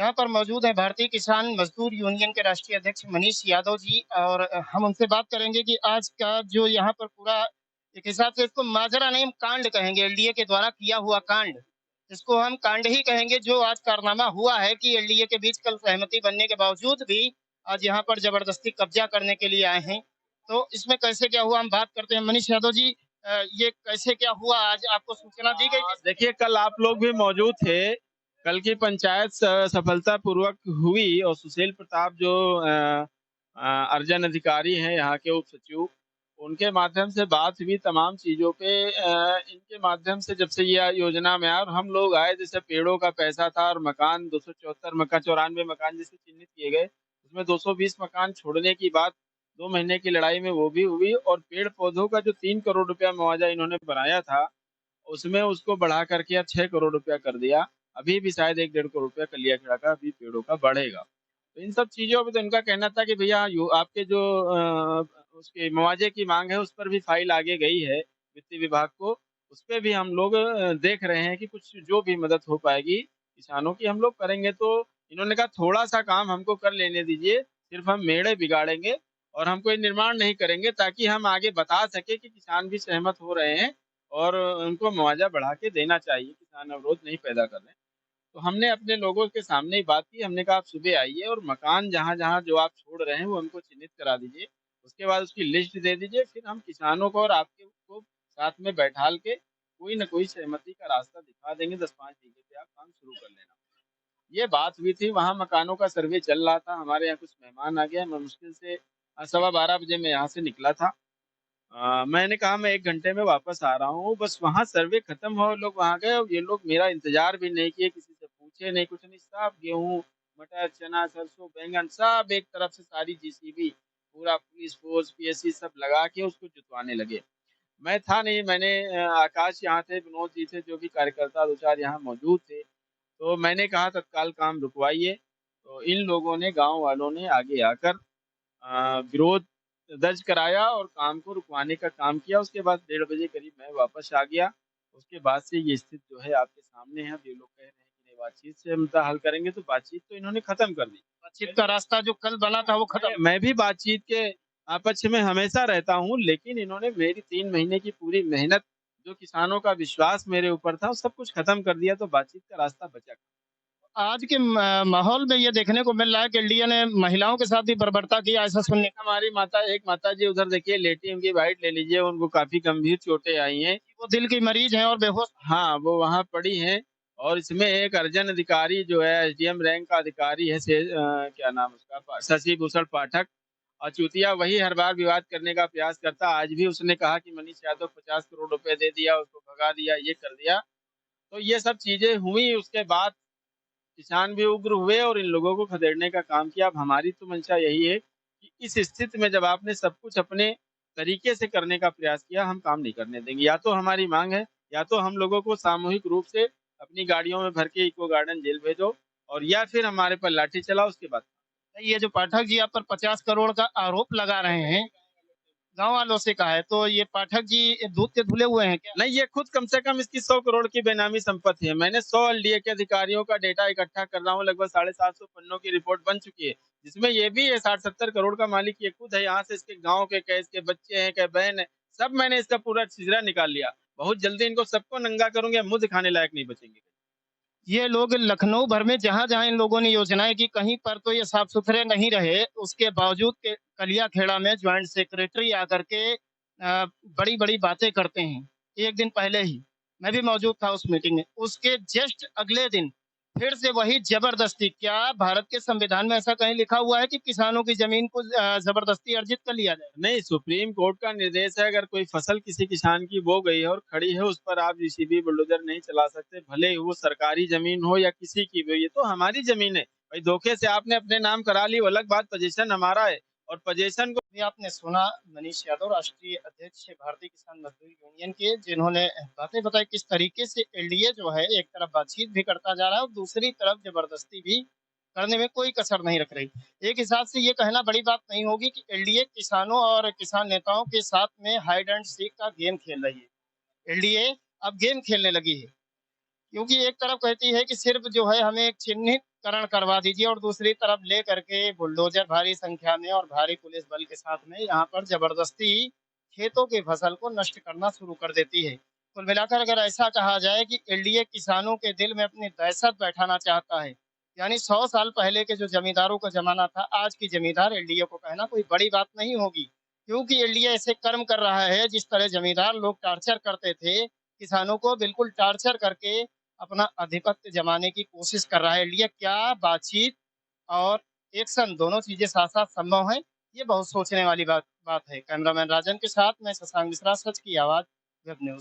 यहाँ पर मौजूद हैं भारतीय किसान मजदूर यूनियन के राष्ट्रीय अध्यक्ष मनीष यादव जी और हम उनसे बात करेंगे कि आज का जो यहाँ पर पूरा एक हिसाब से इसको माजरा नहीं, हम कांड कहेंगे, एलडीए के द्वारा किया हुआ कांड, इसको हम कांड ही कहेंगे। जो आज कारनामा हुआ है कि एलडीए के बीच कल सहमति बनने के बावजूद भी आज यहाँ पर जबरदस्ती कब्जा करने के लिए आए हैं। तो इसमें कैसे क्या हुआ हम बात करते हैं। मनीष यादव जी, ये कैसे क्या हुआ, आज आपको सूचना दी गई? देखिए, कल आप लोग भी मौजूद थे। कल की पंचायत सफलतापूर्वक हुई और सुशील प्रताप जो अर्जन अधिकारी हैं यहाँ के उप सचिव, उनके माध्यम से बात हुई तमाम चीजों पे। इनके माध्यम से जब से ये योजना में आया और हम लोग आए, जैसे पेड़ों का पैसा था और मकान 274 मकान 94 मकान जैसे चिन्हित किए गए, उसमें 220 मकान छोड़ने की बात 2 महीने की लड़ाई में वो भी हुई। और पेड़ पौधों का जो 3 करोड़ रुपया मुआवजा इन्होंने बनाया था, उसमें उसको बढ़ा करके अब 6 करोड़ रुपया कर दिया। अभी भी शायद 1-1.5 करोड़ रुपया कलिया खेड़ा का अभी पेड़ों का बढ़ेगा। तो इन सब चीजों पे तो इनका कहना था कि भैया आपके जो उसके मुआवजे की मांग है उस पर भी फाइल आगे गई है वित्त विभाग को, उस पे भी हम लोग देख रहे हैं कि कुछ जो भी मदद हो पाएगी किसानों की हम लोग करेंगे। तो इन्होंने कहा थोड़ा सा काम हमको कर लेने दीजिए, सिर्फ हम मेड़े बिगाड़ेंगे और हम कोई निर्माण नहीं करेंगे, ताकि हम आगे बता सके कि किसान भी सहमत हो रहे हैं और उनको मुआवजा बढ़ा के देना चाहिए, किसान अवरोध नहीं पैदा कर रहे हैं। तो हमने अपने लोगों के सामने ही बात की। हमने कहा आप सुबह आइए और मकान जहाँ जहाँ जो आप छोड़ रहे हैं वो हमको चिन्हित करा दीजिए, उसके बाद उसकी लिस्ट दे दीजिए, फिर हम किसानों को और आपके को साथ में बैठाल के कोई ना कोई सहमति का रास्ता दिखा देंगे। 10-5 बीघे पे आप काम शुरू कर लेना। ये बात हुई थी। वहाँ मकानों का सर्वे चल रहा था। हमारे यहाँ कुछ मेहमान आ गए। मैं मुश्किल से 12:15 बजे मैं यहाँ से निकला था। मैंने कहा मैं 1 घंटे में वापस आ रहा हूँ। बस वहाँ सर्वे खत्म हुआ, लोग वहाँ गए और ये लोग मेरा इंतजार भी नहीं किए, किसी से पूछे नहीं, कुछ नहीं। सब गेहूँ, मटर, चना, सरसों, बैंगन सब एक तरफ से सारी जीसीबी, पूरा पुलिस फोर्स, पीएससी सब लगा के उसको जुतवाने लगे। मैं था नहीं, मैंने आकाश यहाँ थे, विनोद जी थे, जो भी कार्यकर्ता 2-4 यहाँ मौजूद थे। तो मैंने कहा तत्काल काम रुकवाइए। तो इन लोगों ने, गाँव वालों ने आगे आकर विरोध दर्ज कराया और काम को रुकवाने का काम किया। उसके बाद 1:30 बजे करीब मैं वापस आ गया। उसके बाद से ये स्थिति जो है आपके सामने है। अब ये लोग कह रहे हैं कि नहीं बातचीत से मुद्दा हल करेंगे, तो बातचीत तो इन्होंने खत्म कर दी। बातचीत का रास्ता जो कल बना था वो खत्म। मैं भी बातचीत के पक्ष में हमेशा रहता हूँ, लेकिन इन्होंने मेरी 3 महीने की पूरी मेहनत, जो किसानों का विश्वास मेरे ऊपर था, वो सब कुछ खत्म कर दिया। तो बातचीत का रास्ता बचा। आज के माहौल में ये देखने को मिल रहा है कि एलडीए ने महिलाओं के साथ भी बर्बरता किया, ऐसा सुनने। हमारी एक माता जी उधर देखिए लेटी, उनकी वाइट ले लीजिए, उनको काफी गंभीर चोटें आई हैं। वो दिल की मरीज हैं और बेहोश। हाँ, वो वहाँ पड़ी हैं। और इसमें एक अर्जन अधिकारी जो है, एसडीएम रैंक का अधिकारी है, क्या नाम उसका, शशि भूषण पाठक। और चूतिया वही हर बार विवाद करने का प्रयास करता। आज भी उसने कहा कि मनीष यादव 50 करोड़ रुपए दे दिया, उसको भगा दिया, ये कर दिया। तो ये सब चीजें हुई। उसके बाद किसान भी उग्र हुए और इन लोगों को खदेड़ने का काम किया। अब हमारी तो मंशा यही है कि इस स्थिति में जब आपने सब कुछ अपने तरीके से करने का प्रयास किया, हम काम नहीं करने देंगे। या तो हमारी मांग है, या तो हम लोगों को सामूहिक रूप से अपनी गाड़ियों में भर के इको गार्डन जेल भेजो, और या फिर हमारे पर लाठी चलाओ। उसके बाद ये जो पाठक जी आप पर 50 करोड़ का आरोप लगा रहे हैं, गांव वालों से कहा है, तो ये पाठक जी दूध के धुले हुए हैं क्या? नहीं, ये खुद कम से कम इसकी 100 करोड़ की बेनामी संपत्ति है। मैंने 100 एलडीए के अधिकारियों का डेटा इकट्ठा कर रहा हूँ। लगभग 750 पन्नों की रिपोर्ट बन चुकी है, जिसमें ये भी है 60-70 करोड़ का मालिक ये खुद है। यहाँ से इसके गाँव के, क्या इसके बच्चे हैं, क्या बहन है, सब मैंने इसका पूरा छिजरा निकाल लिया। बहुत जल्दी इनको सबको नंगा करूंगे, मुंह दिखाने लायक नहीं बचेंगे। ये लोग लखनऊ भर में जहां जहां इन लोगों ने योजनाएं की, कहीं पर तो ये साफ सुथरे नहीं रहे। उसके बावजूद के कलिया खेड़ा में ज्वाइंट सेक्रेटरी आकर के बड़ी बड़ी बातें करते हैं। एक दिन पहले ही मैं भी मौजूद था उस मीटिंग में, उसके जस्ट अगले दिन फिर से वही जबरदस्ती। क्या भारत के संविधान में ऐसा कहीं लिखा हुआ है कि किसानों की जमीन को जबरदस्ती अर्जित कर लिया जाए? नहीं, सुप्रीम कोर्ट का निर्देश है, अगर कोई फसल किसी किसान की बो गई है और खड़ी है, उस पर आप जेसीबी बुलडोजर नहीं चला सकते, भले ही वो सरकारी जमीन हो या किसी की भी हो। ये तो हमारी जमीन है भाई। धोखे से आपने अपने नाम करा ली, वो अलग बात, पोजीशन हमारा है और पोजीशन को। अभी आपने सुना मनीष यादव, राष्ट्रीय अध्यक्ष भारतीय किसान मजदूर यूनियन के, जिन्होंने बातें बताई किस तरीके से एलडीए जो है एक तरफ बातचीत भी करता जा रहा है और दूसरी तरफ जबरदस्ती भी करने में कोई कसर नहीं रख रही। एक हिसाब से ये कहना बड़ी बात नहीं होगी कि एलडीए किसानों और किसान नेताओं के साथ में हाइड एंड सीक का गेम खेल रही है। एलडीए अब गेम खेलने लगी है, क्योंकि एक तरफ कहती है कि सिर्फ जो है हमें एक चिन्हित करण करवा दीजिए और दूसरी तरफ ले करके बुलडोजर भारी संख्या में और भारी पुलिस बल के साथ में यहाँ पर जबरदस्ती खेतों की फसल को नष्ट करना शुरू कर देती है। कुल मिलाकर अगर ऐसा कहा जाए कि एनडीए किसानों के दिल में अपनी दहशत बैठाना चाहता है, यानी 100 साल पहले के जो जमींदारों का जमाना था, आज की जमींदार एनडीए को कहना कोई बड़ी बात नहीं होगी। क्योंकि एनडीए ऐसे कर्म कर रहा है जिस तरह जमींदार लोग टार्चर करते थे, किसानों को बिल्कुल टार्चर करके अपना आधिपत्य जमाने की कोशिश कर रहा है। एनडीए क्या बातचीत और एक्शन दोनों चीजें साथ-साथ संभव हैं, ये बहुत सोचने वाली बात बात है। कैमरामैन राजन के साथ मैं शशांक मिश्रा, सच की आवाज़, वेब न्यूज़।